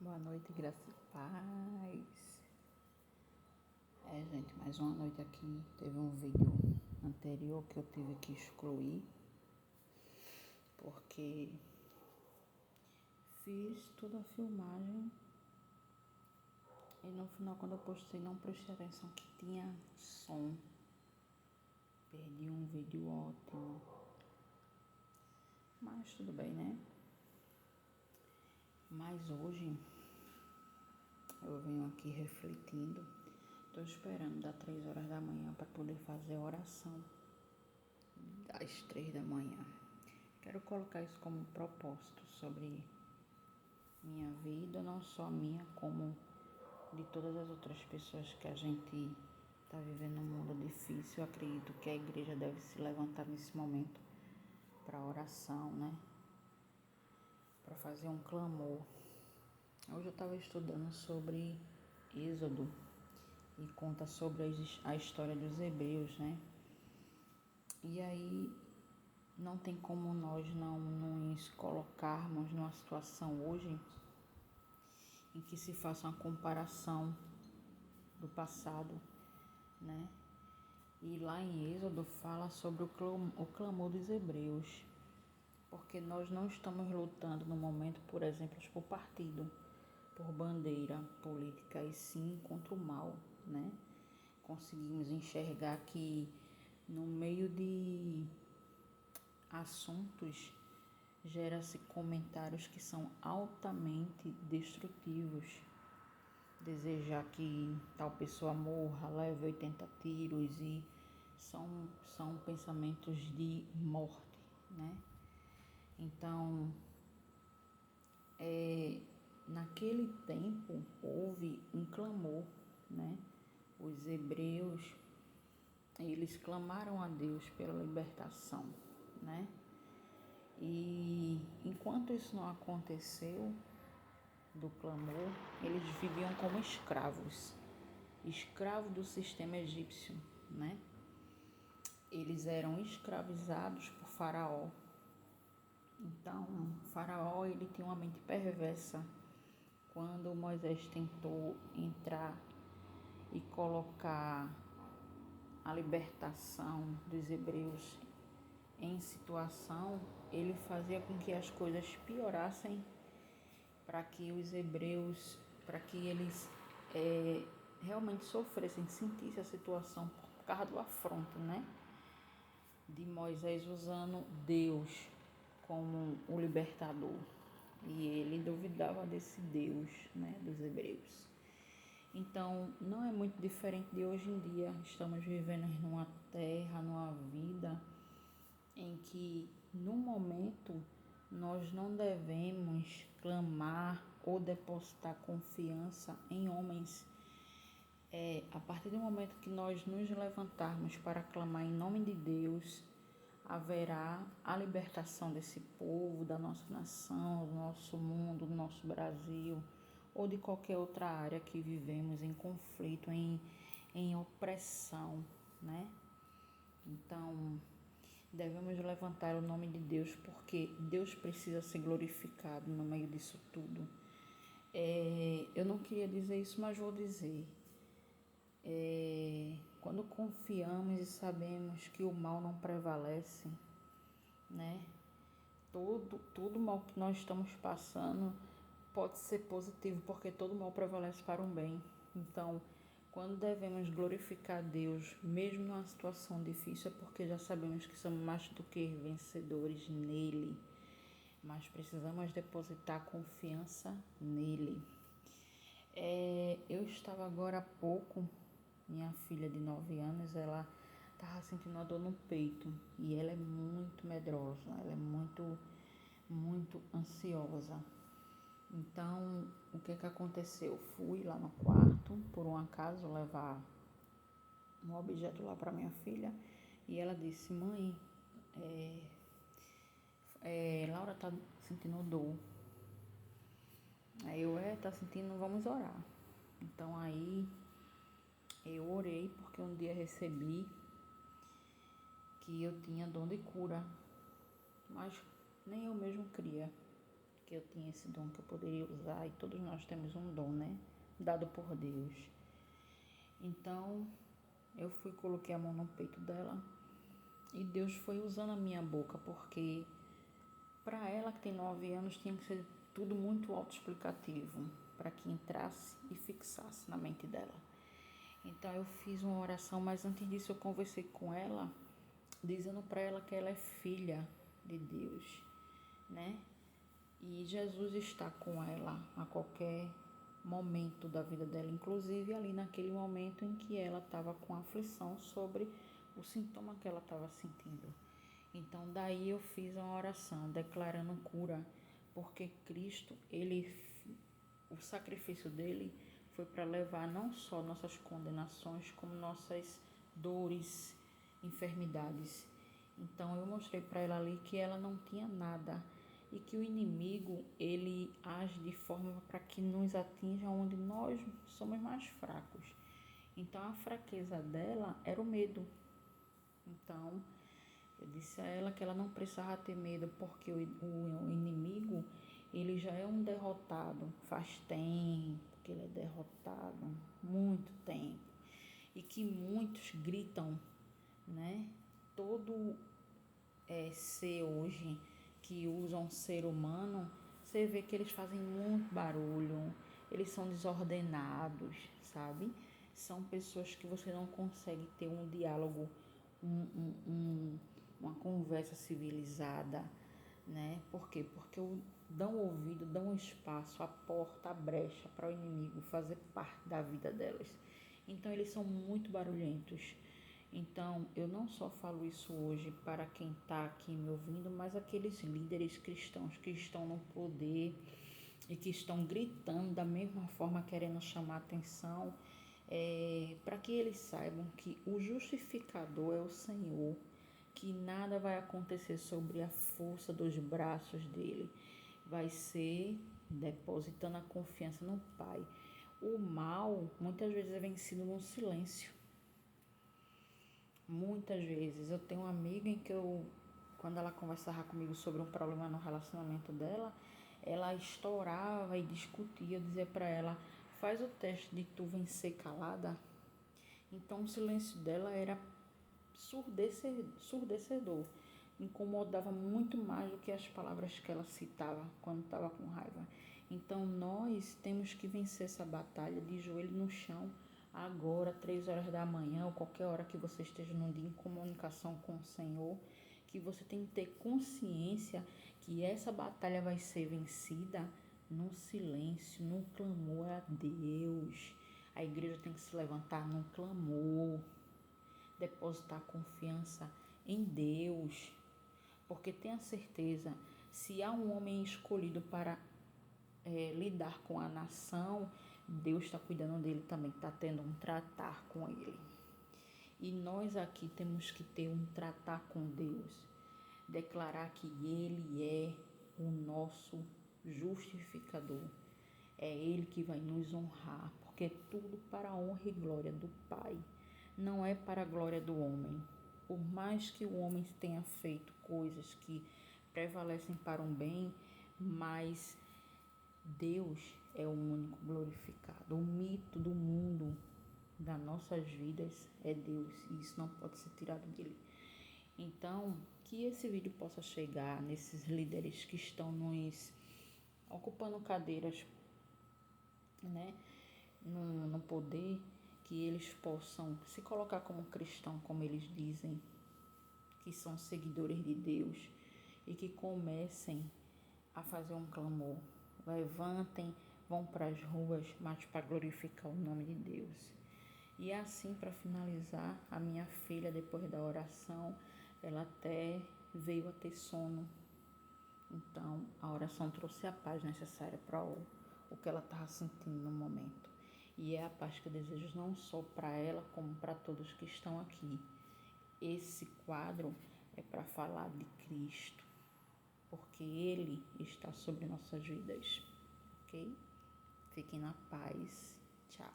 Boa noite, graça e paz. Gente, mais uma noite aqui. Teve um vídeo anterior que eu tive que excluir, porque fiz toda a filmagem e no final, quando eu postei, não prestei atenção que tinha som. Perdi um vídeo ótimo. Mas tudo bem, né? Mas hoje eu venho aqui refletindo. Estou esperando dar 3 horas da manhã para poder fazer a oração às 3 da manhã. Quero colocar isso como propósito sobre minha vida, não só minha, como de todas as outras pessoas que a gente está vivendo um mundo difícil. Eu acredito que a igreja deve se levantar nesse momento para oração, né? Para fazer um clamor. Hoje eu estava estudando sobre Êxodo e conta sobre a história dos hebreus, né? E aí não tem como nós não nos colocarmos numa situação hoje em que se faça uma comparação do passado, né? E lá em Êxodo fala sobre o clamor dos hebreus, porque nós não estamos lutando no momento, por exemplo, por partido, por bandeira política, e sim contra o mal, né? Conseguimos enxergar que no meio de assuntos gera-se comentários que são altamente destrutivos. Desejar que tal pessoa morra, leve 80 tiros, e são pensamentos de morte, né? Então, naquele tempo houve um clamor, né? Os hebreus, eles clamaram a Deus pela libertação, né? E enquanto isso não aconteceu, do clamor, eles viviam como escravos do sistema egípcio, né? Eles eram escravizados por Faraó. Então, Faraó, ele tinha uma mente perversa. Quando Moisés tentou entrar e colocar a libertação dos hebreus em situação, ele fazia com que as coisas piorassem para que os hebreus, para que eles realmente sofressem, sentissem a situação por causa do afronto, né? De Moisés usando Deus como o libertador. E ele duvidava desse Deus, né, dos hebreus. Então, não é muito diferente de hoje em dia. Estamos vivendo numa terra, numa vida em que, no momento, nós não devemos clamar ou depositar confiança em homens. A partir do momento que nós nos levantarmos para clamar em nome de Deus, haverá a libertação desse povo, da nossa nação, do nosso mundo, do nosso Brasil, ou de qualquer outra área que vivemos em conflito, em opressão, né? Então, devemos levantar o nome de Deus, porque Deus precisa ser glorificado no meio disso tudo. Eu não queria dizer isso, mas vou dizer. Quando confiamos e sabemos que o mal não prevalece, né? Todo mal que nós estamos passando pode ser positivo, porque todo mal prevalece para um bem. Então, quando devemos glorificar Deus, mesmo numa situação difícil, é porque já sabemos que somos mais do que vencedores nele, mas precisamos depositar confiança nele. Eu estava agora há pouco, minha filha de 9 anos, ela estava sentindo uma dor no peito e ela é muito medrosa, ela é muito, muito ansiosa. Então, o que aconteceu? Fui lá no quarto, por um acaso, levar um objeto lá para minha filha e ela disse: mãe, Laura tá sentindo dor. Aí eu, tá sentindo, vamos orar. Então aí eu orei, porque um dia recebi que eu tinha dom de cura, mas nem eu mesmo cria que eu tinha esse dom que eu poderia usar, e todos nós temos um dom, né? Dado por Deus. Então, eu coloquei a mão no peito dela e Deus foi usando a minha boca, porque para ela que tem 9 anos tinha que ser tudo muito autoexplicativo, para que entrasse e fixasse na mente dela. Então eu fiz uma oração, mas antes disso eu conversei com ela, dizendo para ela que ela é filha de Deus, né? E Jesus está com ela a qualquer momento da vida dela, inclusive ali naquele momento em que ela estava com aflição sobre o sintoma que ela estava sentindo. Então daí eu fiz uma oração declarando cura, porque Cristo, o sacrifício dele foi para levar não só nossas condenações, como nossas dores, enfermidades. Então eu mostrei para ela ali que ela não tinha nada e que o inimigo, ele age de forma para que nos atinja onde nós somos mais fracos. Então a fraqueza dela era o medo. Então eu disse a ela que ela não precisava ter medo, porque o inimigo, ele já é um derrotado, faz tempo que ele é derrotado, muito tempo. E que muitos gritam, né? Todo ser hoje que usam ser humano, você vê que eles fazem muito barulho, eles são desordenados, sabe? São pessoas que você não consegue ter um diálogo, uma conversa civilizada, né? Por quê? Porque dão ouvido, dão espaço, a porta, a brecha para o inimigo fazer parte da vida delas. Então eles são muito barulhentos. Então eu não só falo isso hoje para quem está aqui me ouvindo, mas aqueles líderes cristãos que estão no poder e que estão gritando da mesma forma, querendo chamar atenção, para que eles saibam que o justificador é o Senhor, que nada vai acontecer sobre a força dos braços dele, vai ser depositando a confiança no Pai. O mal muitas vezes é vencido no silêncio. Muitas vezes eu tenho uma amiga em que quando ela conversava comigo sobre um problema no relacionamento dela, ela estourava e discutia. Eu dizia para ela: faz o teste de tu vencer calada. Então o silêncio dela era surdecedor, incomodava muito mais do que as palavras que ela citava quando estava com raiva. Então nós temos que vencer essa batalha de joelho no chão, agora, 3 horas da manhã, ou qualquer hora que você esteja num dia em comunicação com o Senhor, que você tem que ter consciência que essa batalha vai ser vencida no silêncio, no clamor a Deus. A igreja tem que se levantar no clamor, depositar confiança em Deus, porque tenha certeza, se há um homem escolhido para lidar com a nação, Deus está cuidando dele também, está tendo um tratar com ele. E nós aqui temos que ter um tratar com Deus, declarar que Ele é o nosso justificador, é Ele que vai nos honrar, porque é tudo para a honra e glória do Pai, não é para a glória do homem. Por mais que o homem tenha feito coisas que prevalecem para um bem, mas Deus é o único glorificado. O mito do mundo, das nossas vidas, é Deus, e isso não pode ser tirado dele. Então, que esse vídeo possa chegar nesses líderes que estão nos ocupando cadeiras, né, no poder, que eles possam se colocar como cristão, como eles dizem, que são seguidores de Deus, e que comecem a fazer um clamor. Levantem, vão para as ruas, mas para glorificar o nome de Deus. E assim, para finalizar, a minha filha, depois da oração, ela até veio a ter sono. Então, a oração trouxe a paz necessária para o que ela estava sentindo no momento. E é a paz que eu desejo não só para ela, como para todos que estão aqui. Esse quadro é para falar de Cristo, porque Ele está sobre nossas vidas, ok? Fiquem na paz. Tchau.